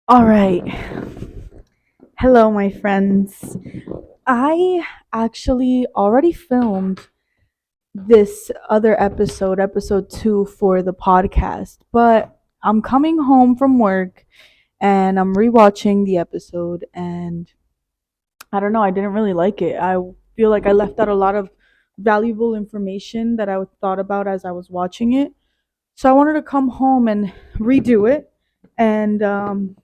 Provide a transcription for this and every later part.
All right. Hello, my friends. I actually already filmed this other episode, episode 2 for the podcast, but I'm coming home from work and I'm rewatching the episode, and I don't know, I didn't really like it. I feel like I left out a lot of valuable information that I thought about as I was watching it. So I wanted to come home and redo it and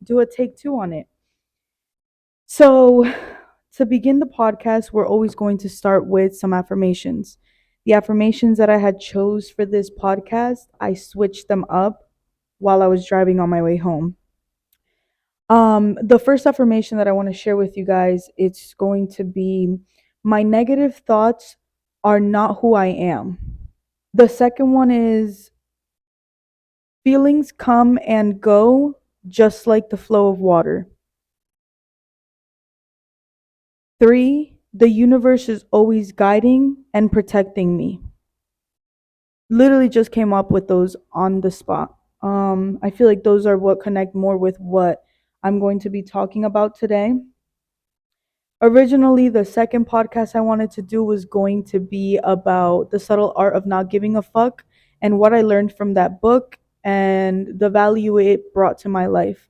do a take two on it. So, to begin the podcast, we're always going to start with some affirmations. The affirmations that I had chose for this podcast, I switched them up while I was driving on my way home. The first affirmation that I want to share with you guys, it's going to be my negative thoughts are not who I am. The second one is feelings come and go just like the flow of water. Three, the universe is always guiding and protecting me. Literally just came up with those on the spot. I feel like those are what connect more with what I'm going to be talking about today. Originally, the second podcast I wanted to do was going to be about the subtle art of not giving a fuck and what I learned from that book and the value it brought to my life.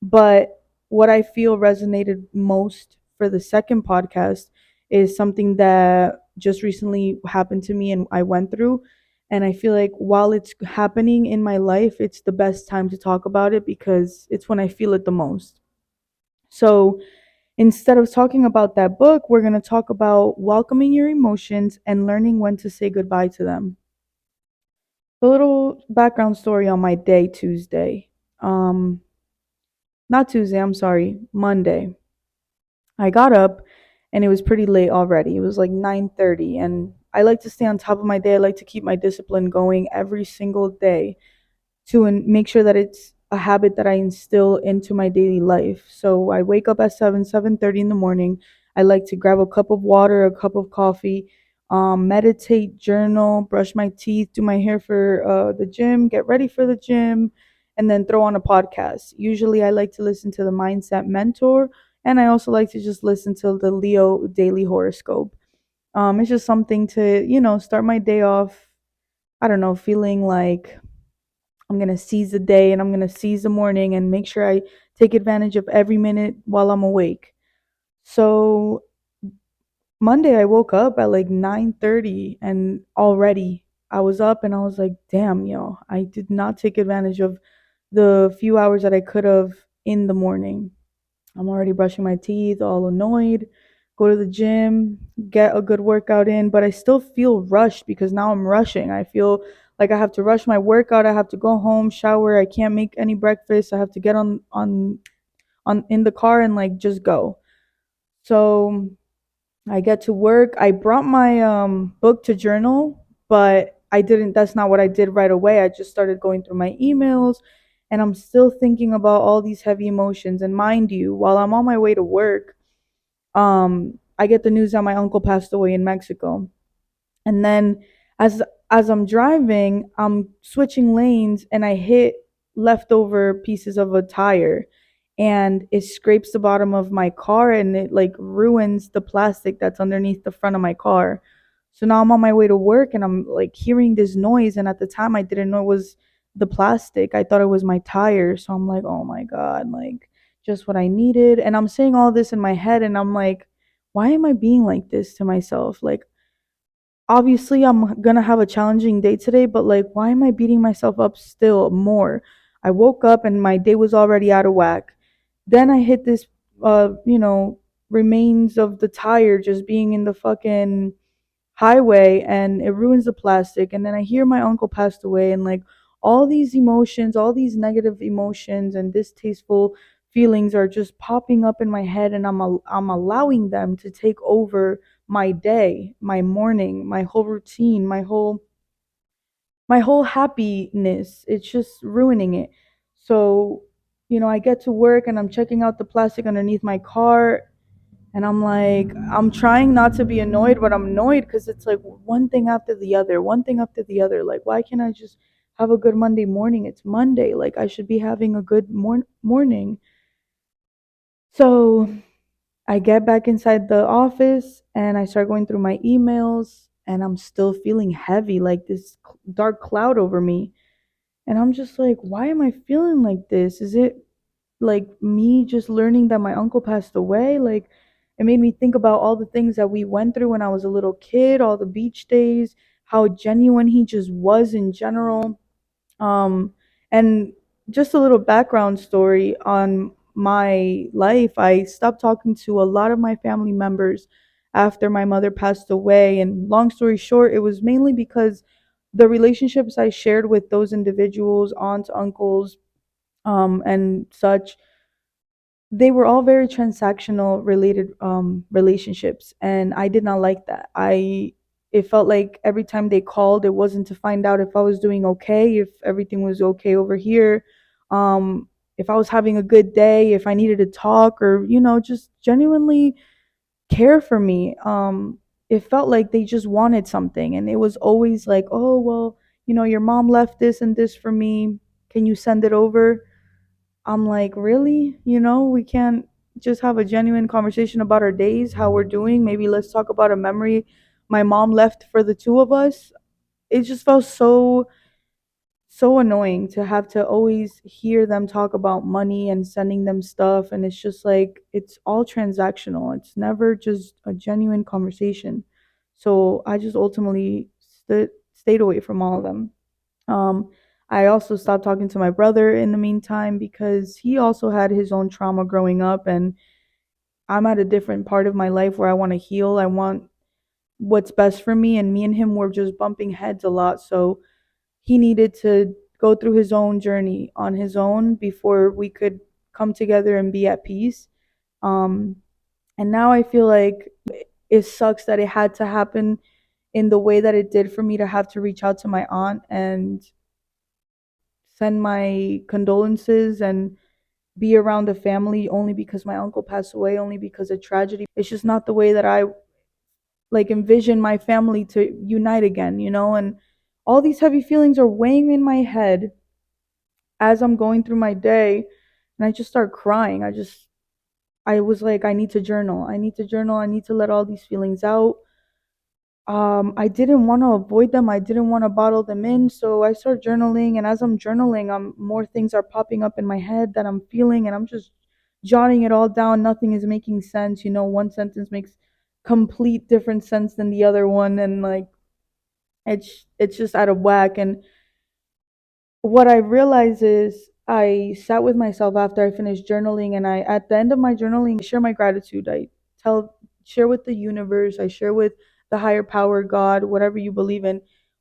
But what I feel resonated most for the second podcast is something that just recently happened to me and I went through. And I feel like while it's happening in my life, it's the best time to talk about it because it's when I feel it the most. So instead of talking about that book, we're going to talk about welcoming your emotions and learning when to say goodbye to them. A little background story on my day Tuesday. Um, Not Tuesday, I'm sorry, Monday. I got up and it was pretty late already. It was like 9:30, and I like to stay on top of my day. I like to keep my discipline going every single day to make sure that it's a habit that I instill into my daily life. So I wake up at 7:30 in the morning. I like to grab a cup of water, a cup of coffee, meditate, journal, brush my teeth, do my hair for the gym, get ready for the gym, and then throw on a podcast. Usually I like to listen to the Mindset Mentor, and I also like to just listen to the Leo Daily Horoscope. It's just something to, start my day off, I don't know, feeling like I'm going to seize the day and I'm going to seize the morning and make sure I take advantage of every minute while I'm awake. So Monday I woke up at like 9:30 and already I was up and I was like, "Damn, I did not take advantage of the few hours that I could have in the morning." I'm already brushing my teeth, all annoyed. Go to the gym, get a good workout in, but I still feel rushed because now I'm rushing. I feel like I have to rush my workout. I have to go home, shower. I can't make any breakfast. I have to get on in the car and like just go. So I get to work. I brought my book to journal, but I didn't. That's not what I did right away. I just started going through my emails, and I'm still thinking about all these heavy emotions. And mind you, while I'm on my way to work, I get the news that my uncle passed away in Mexico. And then as as I'm driving, I'm switching lanes and I hit leftover pieces of a tire, and it scrapes the bottom of my car and it like ruins the plastic that's underneath the front of my car. So now I'm on my way to work and I'm like hearing this noise, and at the time I didn't know it was the plastic. I thought it was my tire. So I'm like, "Oh my god, like just what I needed." And I'm saying all this in my head and I'm like, "Why am I being like this to myself?" Like obviously I'm gonna have a challenging day today, but like, why am I beating myself up still more? I woke up and my day was already out of whack. Then I hit this, uh, you know, remains of the tire just being in the fucking highway, and it ruins the plastic. And then I hear my uncle passed away, and like all these emotions, all these negative emotions and distasteful feelings are just popping up in my head, and I'm allowing them to take over my day, my morning, my whole routine, my whole happiness. It's just ruining it. So, I get to work and I'm checking out the plastic underneath my car, and I'm like, I'm trying not to be annoyed, but I'm annoyed because it's like one thing after the other, one thing after the other. Like, why can't I just have a good Monday morning? It's Monday. Like, I should be having a good morning. So I get back inside the office and I start going through my emails, and I'm still feeling heavy, like this dark cloud over me. And I'm just like, why am I feeling like this? Is it like me just learning that my uncle passed away? Like, it made me think about all the things that we went through when I was a little kid, all the beach days, how genuine he just was in general. And just a little background story on my life. I stopped talking to a lot of my family members after my mother passed away. And long story short, it was mainly because the relationships I shared with those individuals, aunts, uncles, and such, they were all very transactional related relationships, and I did not like that. I It felt like every time they called, it wasn't to find out if I was doing okay, if everything was okay over here, um if I was having a good day, if I needed to talk, or just genuinely care for me. It felt like they just wanted something, and it was always like, oh well, your mom left this and this for me, can you send it over? I'm like, really? We can't just have a genuine conversation about our days, how we're doing? Maybe let's talk about a memory my mom left for the two of us. It just felt so annoying to have to always hear them talk about money and sending them stuff, and it's just like it's all transactional. It's never just a genuine conversation. So I just ultimately stayed away from all of them. um, I also stopped talking to my brother in the meantime because he also had his own trauma growing up, and I'm at a different part of my life where I want to heal. I want what's best for me, and me and him were just bumping heads a lot. So he needed to go through his own journey on his own before we could come together and be at peace. Um, and now I feel like it sucks that it had to happen in the way that it did for me to have to reach out to my aunt and send my condolences and be around the family only because my uncle passed away, only because of tragedy. It's just not the way that I like envision my family to unite again. And all these heavy feelings are weighing in my head as I'm going through my day, and I just start crying. I was like, I need to journal. I need to journal. I need to let all these feelings out. I didn't want to avoid them. I didn't want to bottle them in. So I start journaling, and as I'm journaling, more things are popping up in my head that I'm feeling, and I'm just jotting it all down. Nothing is making sense. One sentence makes complete different sense than the other one, and like it's just out of whack. And what I realized is I sat with myself after I finished journaling, and I at the end of my journaling, I share my gratitude. I tell share with the universe, I share with the higher power, God, whatever you believe in,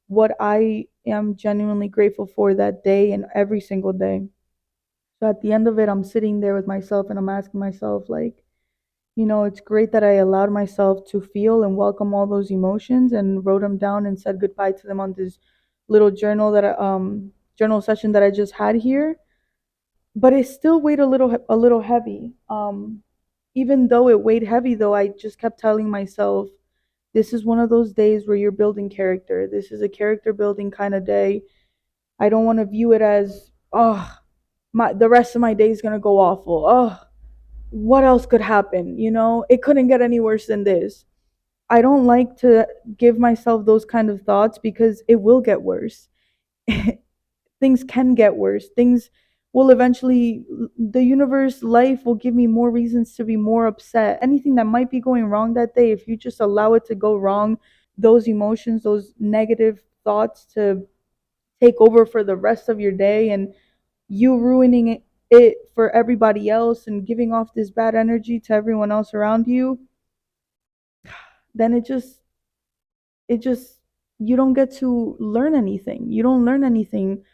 what I am genuinely grateful for that day and every single day. So at the end of it, I'm sitting there with myself and I'm asking myself, like, it's great that I allowed myself to feel and welcome all those emotions and wrote them down and said goodbye to them on this little journal session that I just had here. But it still weighed a little heavy. Even though it weighed heavy, though, I just kept telling myself, this is one of those days where you're building character. This is a character building kind of day. I don't want to view it as, oh, the rest of my day is gonna go awful. Oh, what else could happen? It couldn't get any worse than this. I don't like to give myself those kind of thoughts because it will get worse. Things can get worse. Things will eventually, the universe, life will give me more reasons to be more upset. Anything that might be going wrong that day, if you just allow it to go wrong, those emotions, those negative thoughts to take over for the rest of your day, and you ruining it for everybody else and giving off this bad energy to everyone else around you, then it just you don't get to learn anything. You don't learn anything.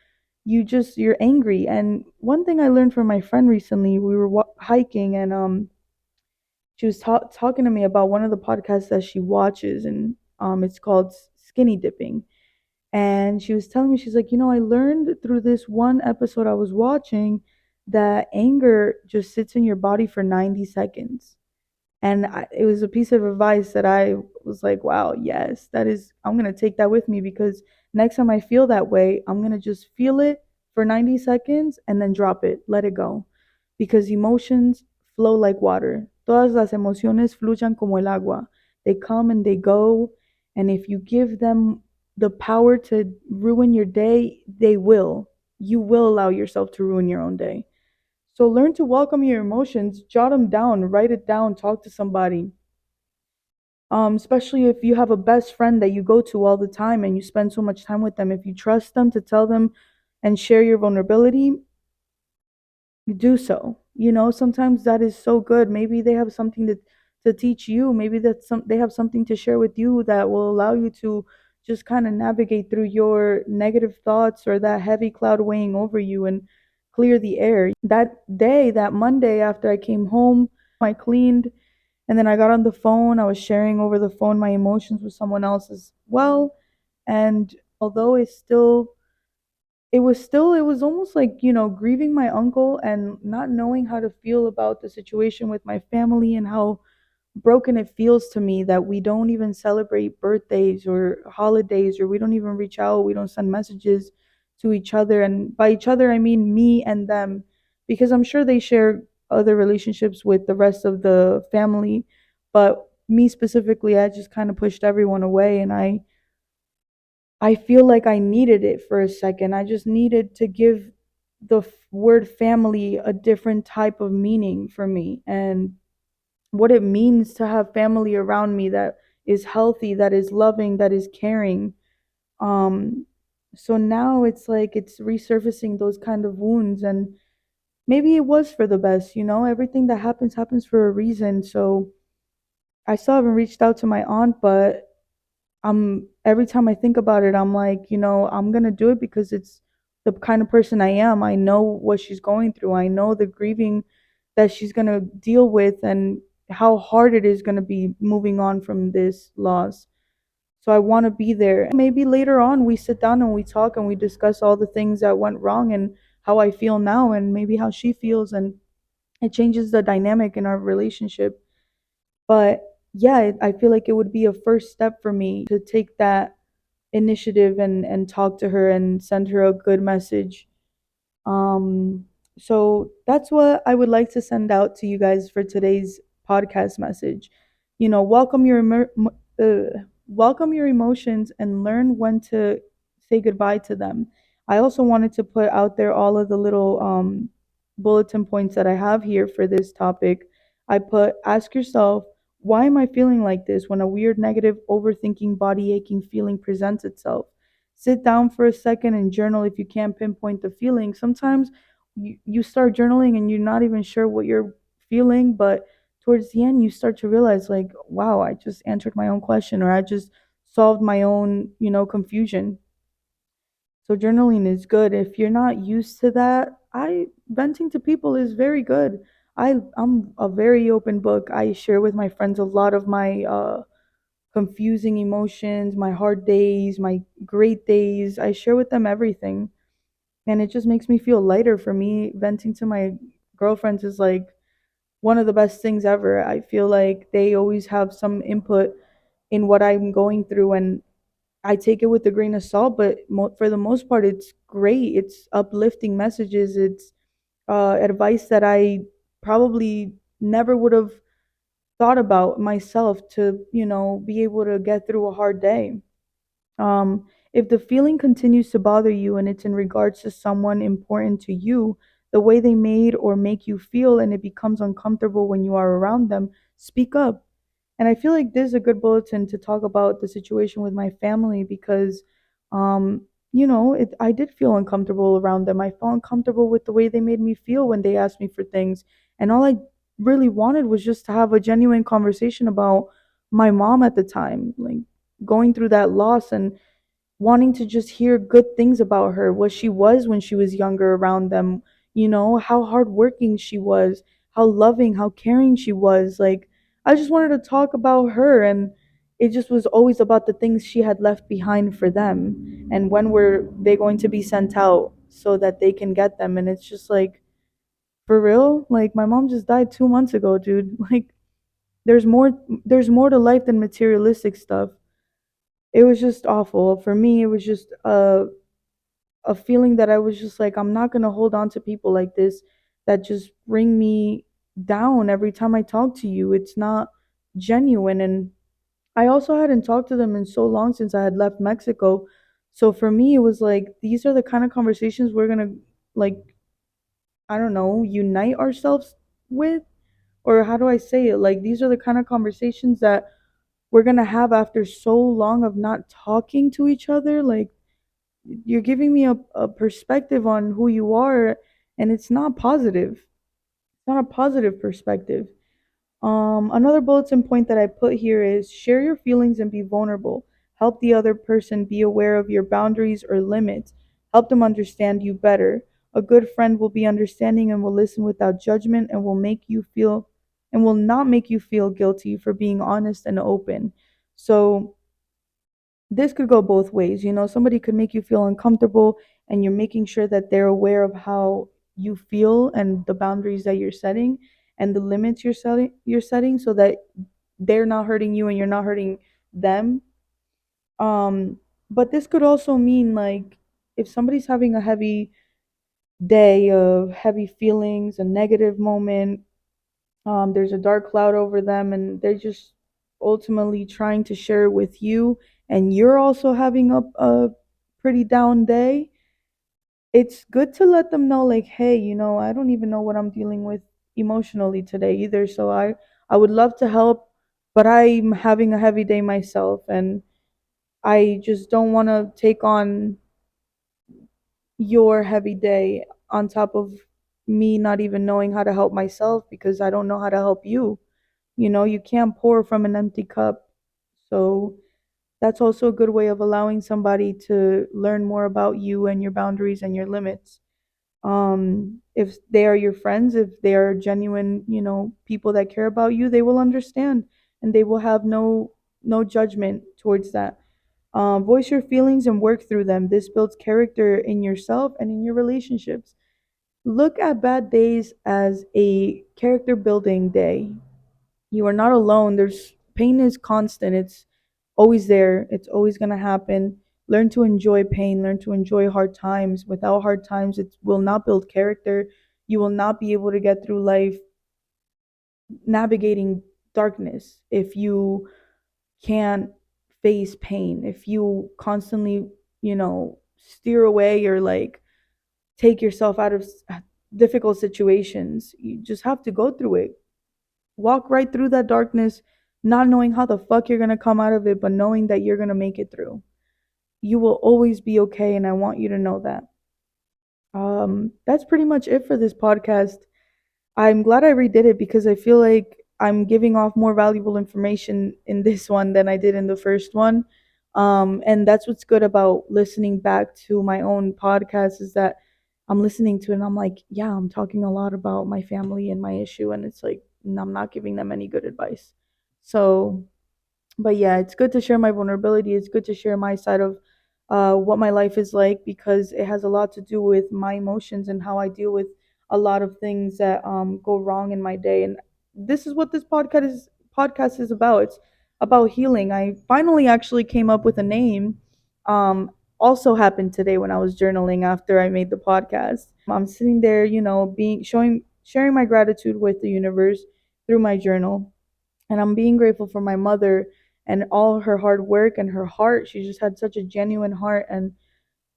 You're angry. And one thing I learned from my friend recently, we were hiking, and she was talking to me about one of the podcasts that she watches, and it's called Skinny Dipping. And she was telling me, she's like, I learned through this one episode I was watching that anger just sits in your body for 90 seconds. And it was a piece of advice that I was like, wow, yes, I'm going to take that with me, because next time I feel that way, I'm going to just feel it for 90 seconds and then drop it, let it go. Because emotions flow like water. Todas las emociones fluyan como el agua. They come and they go, and if you give them the power to ruin your day, they will. You will allow yourself to ruin your own day. So learn to welcome your emotions, jot them down, write it down, talk to somebody. Especially if you have a best friend that you go to all the time and you spend so much time with them, if you trust them to tell them and share your vulnerability, do so. You know, sometimes that is so good. Maybe they have something to teach you. Maybe that's some they have something to share with you that will allow you to just kind of navigate through your negative thoughts or that heavy cloud weighing over you and clear the air. That day, that Monday after I came home, I cleaned and then I got on the phone. I was sharing over the phone my emotions with someone else as well. And although it was almost like, grieving my uncle and not knowing how to feel about the situation with my family and how broken it feels to me that we don't even celebrate birthdays or holidays, or we don't even reach out, we don't send messages to each other. And by each other, I mean me and them, because I'm sure they share other relationships with the rest of the family. But me specifically, I just kind of pushed everyone away, and I feel like I needed it for a second. I just needed to give the word family a different type of meaning for me, and what it means to have family around me that is healthy, that is loving, that is caring. Um, so now it's like it's resurfacing those kind of wounds, and maybe it was for the best, everything that happens happens for a reason. So I still haven't reached out to my aunt, but every time I think about it, I'm like, I'm gonna do it because it's the kind of person I am. I know what she's going through. I know the grieving that she's gonna deal with and how hard it is gonna be moving on from this loss. So I want to be there. Maybe later on we sit down and we talk and we discuss all the things that went wrong and how I feel now and maybe how she feels, and it changes the dynamic in our relationship. But yeah, I feel like it would be a first step for me to take that initiative and talk to her and send her a good message. Um, so that's what I would like to send out to you guys for today's podcast message. Welcome welcome your emotions and learn when to say goodbye to them. I also wanted to put out there all of the little bulletin points that I have here for this topic. I put ask yourself, why am I feeling like this when a weird negative overthinking body aching feeling presents itself? Sit down for a second and journal if you can't pinpoint the feeling. Sometimes you start journaling and you're not even sure what you're feeling, but towards the end you start to realize, like, wow, I just answered my own question, or I just solved my own, confusion. So journaling is good. If you're not used to that, I venting to people is very good. I'm a very open book. I share with my friends a lot of my confusing emotions, my hard days, my great days. I share with them everything. And it just makes me feel lighter. For me, venting to my girlfriends is like one of the best things ever. I feel like they always have some input in what I'm going through, and I take it with a grain of salt, but for the most part, it's great. It's uplifting messages. It's advice that I probably never would have thought about myself to, be able to get through a hard day. If the feeling continues to bother you and it's in regards to someone important to you, the way they made or make you feel, and it becomes uncomfortable when you are around them, speak up. And I feel like this is a good bulletin to talk about the situation with my family because, I did feel uncomfortable around them. I felt uncomfortable with the way they made me feel when they asked me for things. And all I really wanted was just to have a genuine conversation about my mom at the time, like going through that loss and wanting to just hear good things about her, what she was when she was younger around them, how hardworking she was, how loving, how caring she was. Like, I just wanted to talk about her, and it just was always about the things she had left behind for them and when were they going to be sent out so that they can get them. And it's just like, for real? Like, my mom just died 2 months ago, dude. Like, there's more there's more to life than materialistic stuff. It was just awful. For me, it was just a feeling that I was just like, I'm not gonna hold on to people like this that just bring me down every time I talk to you. It's not genuine. And I also hadn't talked to them in so long since I had left Mexico. So for me, it was like, these are the kind of conversations we're going to, like, I don't know, unite ourselves with. Or how do I say it? Like, these are the kind of conversations that we're going to have after so long of not talking to each other. Like, you're giving me a perspective on who you are, and it's not positive. It's not a positive perspective. Another bulletin point that I put here is share your feelings and be vulnerable. Help the other person be aware of your boundaries or limits. Help them understand you better. A good friend will be understanding and will listen without judgment and will not make you feel guilty for being honest and open. So this could go both ways. Somebody could make you feel uncomfortable, and you're making sure that they're aware of how you feel and the boundaries that you're setting and the limits you're setting so that they're not hurting you and you're not hurting them. Um, but this could also mean, like, if somebody's having a heavy day of heavy feelings, a negative moment, there's a dark cloud over them, and they're just ultimately trying to share it with you, and you're also having a pretty down day. It's good to let them know, like, hey, I don't even know what I'm dealing with emotionally today either. So I would love to help, but I'm having a heavy day myself, and I just don't want to take on your heavy day on top of me not even knowing how to help myself because I don't know how to help you. You can't pour from an empty cup. So that's also a good way of allowing somebody to learn more about you and your boundaries and your limits. If they are your friends, if they are genuine, people that care about you, they will understand, and they will have no judgment towards that. Voice your feelings and work through them. This builds character in yourself and in your relationships. Look at bad days as a character building day. You are not alone. There's pain is constant. It's always there. It's always going to happen. Learn to enjoy pain, learn to enjoy hard times. Without hard times, it will not build character. You will not be able to get through life navigating darkness if you can't face pain. If you constantly, steer away or like take yourself out of difficult situations, you just have to go through it. Walk right through that darkness, not knowing how the fuck you're gonna come out of it, but knowing that you're gonna make it through. You will always be okay, and I want you to know that. That's pretty much it for this podcast. I'm glad I redid it because I feel like I'm giving off more valuable information in this one than I did in the first one. And that's what's good about listening back to my own podcast is that I'm listening to it and I'm like, yeah, I'm talking a lot about my family and my issue, and it's like I'm not giving them any good advice. So but yeah, it's good to share my vulnerability. It's good to share my side of what my life is like because it has a lot to do with my emotions and how I deal with a lot of things that go wrong in my day. And this is what this podcast is about. It's about healing. I finally actually came up with a name. Also happened today when I was journaling after I made the podcast. I'm sitting there, being showing sharing my gratitude with the universe through my journal, and I'm being grateful for my mother and all her hard work and her heart. She just had such a genuine heart. And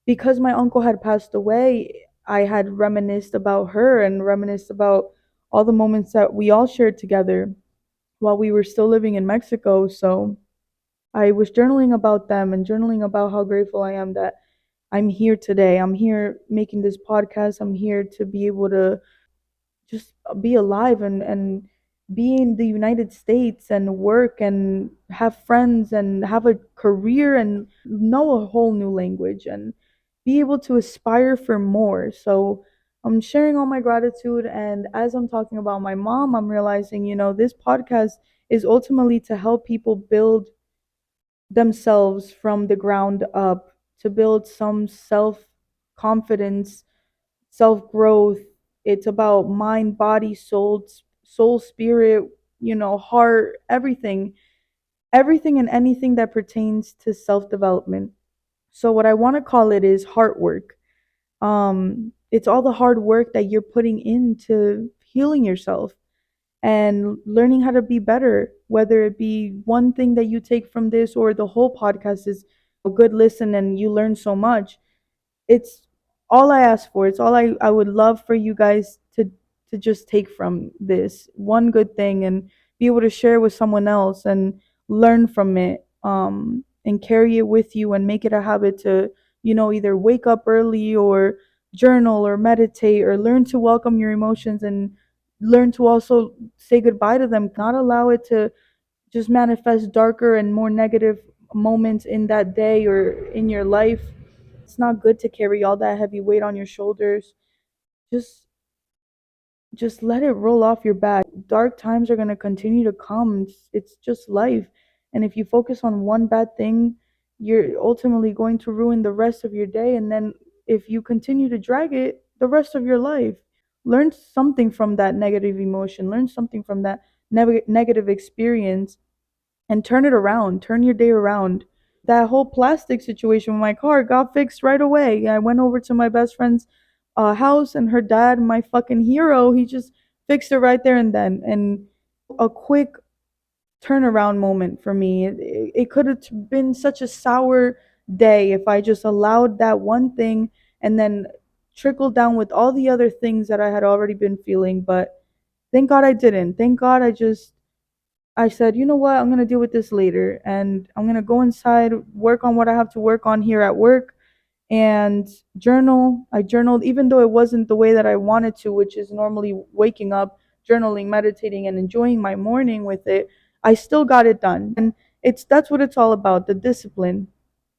because my uncle had passed away, I had reminisced about her and reminisced about all the moments that we all shared together while we were still living in Mexico. So I was journaling about them and journaling about how grateful I am that I'm here today. I'm here making this podcast. I'm here to be able to just be alive and be in the United States and work and have friends and have a career and know a whole new language and be able to aspire for more. So I'm sharing all my gratitude, and as I'm talking about my mom, I'm realizing, this podcast is ultimately to help people build themselves from the ground up, to build some self confidence, self growth. It's about mind, body, soul, spirit, heart, everything and anything that pertains to self development. So what I want to call it is heart work. It's all the hard work that you're putting into healing yourself. and learning how to be better, whether it be one thing that you take from this or the whole podcast is a good listen and you learn so much. It's all I ask for. It's all I would love for you guys to just take from this one good thing and be able to share with someone else and learn from it, and carry it with you and make it a habit to, either wake up early or journal or meditate or learn to welcome your emotions and learn to also say goodbye to them, not allow it to just manifest darker and more negative moments in that day or in your life. It's not good to carry all that heavy weight on your shoulders. Just just let it roll off your back. Dark times are going to continue to come. It's just life. And if you focus on one bad thing, you're ultimately going to ruin the rest of your day, and then if you continue to drag it the rest of your life. Learn something from that negative emotion. Learn something from that negative experience and turn it around. Turn your day around. That whole plastic situation with my car got fixed right away. I went over to my best friend's house, and her dad, my fucking hero, he just fixed it right there and then. And a quick turnaround moment for me. It could have been such a sour day if I just allowed that one thing and then trickled down with all the other things that I had already been feeling. But thank God I didn't. Thank God I said, you know what, I'm gonna deal with this later, and I'm gonna go inside, work on what I have to work on here at work, and journal. I journaled, even though it wasn't the way that I wanted to, which is normally waking up, journaling, meditating, and enjoying my morning with it. I still got it done, and that's what it's all about, the discipline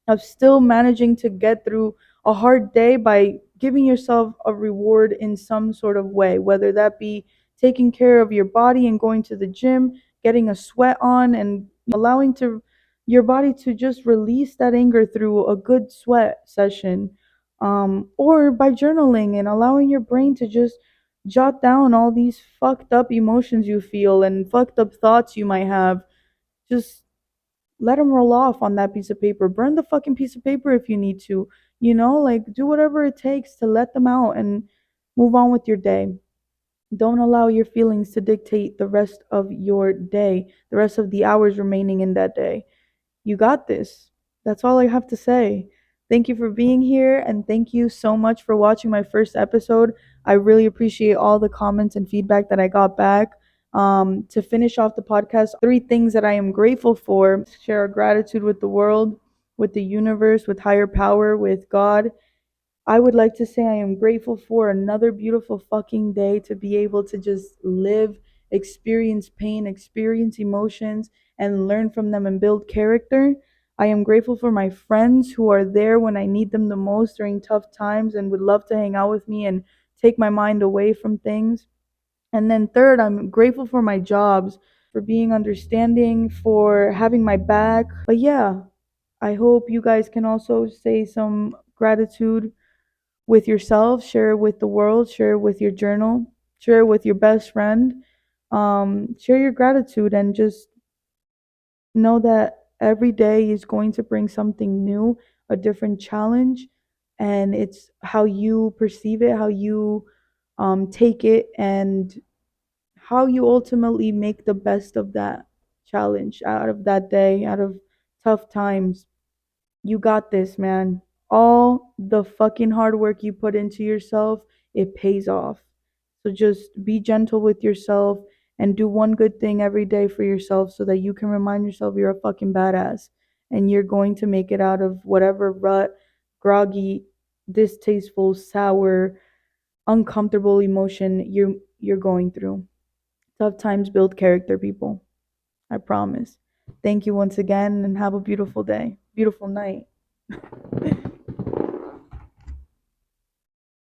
of still managing to get through a hard day by giving yourself a reward in some sort of way, whether that be taking care of your body and going to the gym, getting a sweat on, and allowing to your body to just release that anger through a good sweat session, or by journaling and allowing your brain to just jot down all these fucked up emotions you feel and fucked up thoughts you might have. Just let them roll off on that piece of paper. Burn the fucking piece of paper if you need to. Like, do whatever it takes to let them out and move on with your day. Don't allow your feelings to dictate the rest of your day, the rest of the hours remaining in that day. You got this. That's all I have to say. Thank you for being here, and thank you so much for watching my first episode. I really appreciate all the comments and feedback that I got back. To finish off the podcast, 3 things that I am grateful for: share a gratitude with the world, with the universe, with higher power, with God. I would like to say I am grateful for another beautiful fucking day to be able to just live, experience pain, experience emotions, and learn from them and build character. I am grateful for my friends who are there when I need them the most during tough times and would love to hang out with me and take my mind away from things. And then, third, I'm grateful for my jobs, for being understanding, for having my back. But yeah, I hope you guys can also say some gratitude with yourself, share it with the world, share it with your journal, share it with your best friend. Share your gratitude and just know that every day is going to bring something new, a different challenge, and it's how you perceive it, how you take it, and how you ultimately make the best of that challenge, out of that day, out of tough times. You got this, man. All the fucking hard work you put into yourself, it pays off. So just be gentle with yourself and do one good thing every day for yourself so that you can remind yourself you're a fucking badass and you're going to make it out of whatever rut, groggy, distasteful, sour, uncomfortable emotion you're going through. Tough times build character, people. I promise. Thank you once again and have a beautiful day. Beautiful night.